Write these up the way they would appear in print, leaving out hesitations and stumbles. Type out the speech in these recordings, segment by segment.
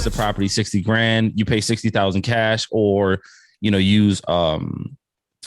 the property 60 grand, you pay 60,000 cash, or, use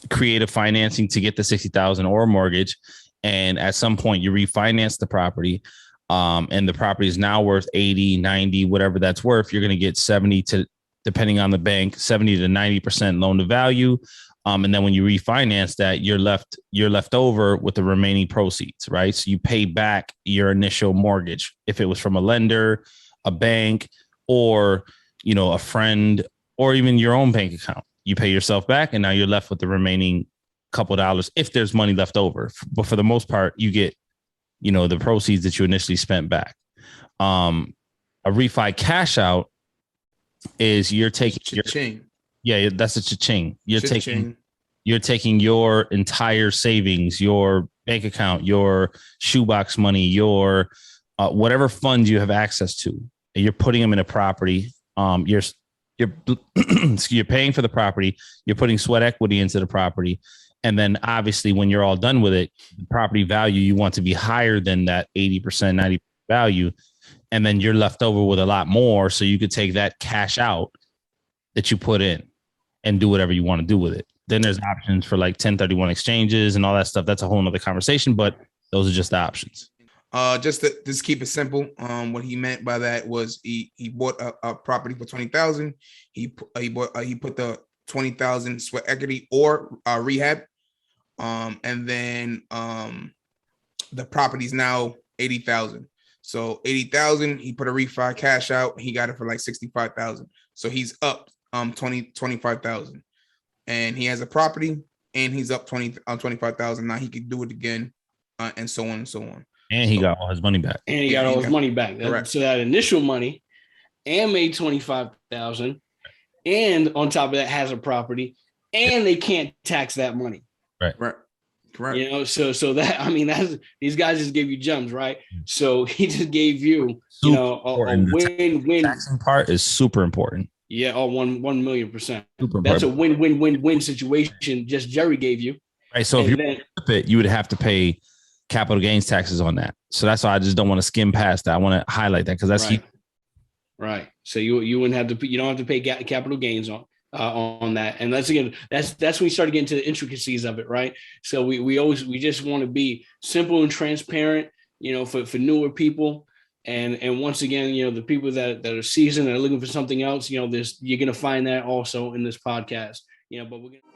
creative financing to get the 60,000 or mortgage. And at some point you refinance the property. And the property is now worth 80, 90, whatever that's worth. You're going to get 70 to, depending on the bank, 70 to 90% loan to value. And then when you refinance that, you're left over with the remaining proceeds, right? So you pay back your initial mortgage. If it was from a lender, a bank, or, a friend, or even your own bank account, you pay yourself back. And now you're left with the remaining couple dollars if there's money left over. But for the most part, you get, the proceeds that you initially spent back. A refi cash out is you're taking that's a cha-ching. You're taking your entire savings, your bank account, your shoebox money, your whatever funds you have access to, and you're putting them in a property. You're paying for the property. You're putting sweat equity into the property. And then obviously when you're all done with it, the property value, you want to be higher than that 80%, 90% value. And then you're left over with a lot more. So you could take that cash out that you put in and do whatever you want to do with it. Then there's options for like 1031 exchanges and all that stuff. That's a whole nother conversation, but those are just the options. Just to keep it simple. What he meant by that was he bought a property for 20,000. He put the 20,000 sweat equity or rehab. And then the property's now 80,000. So 80,000, he put a refi cash out. He got it for like 65,000. So he's up 25,000. And he has a property and he's up 25,000. Now he could do it again, and so on and so on. And he got all his money back. And he got all his money back. So that initial money and made 25,000, and on top of that has a property, and they can't tax that money. Right. Correct. So that, these guys just gave you gems, right? So he just gave you, a win-win. Taxing part is super important. Yeah, 1,000,000%. That's a win-win-win-win situation. Just Jerry gave you. Right. So if you flip it, you would have to pay capital gains taxes on that. So that's why I just don't want to skim past that. I want to highlight that because that's right. So you wouldn't have to. You don't have to pay capital gains on that. And that's when we start getting to the intricacies of it, right? So we just want to be simple and transparent, for newer people. And once again, the people that are seasoned and are looking for something else, you're going to find that also in this podcast, but we're going to.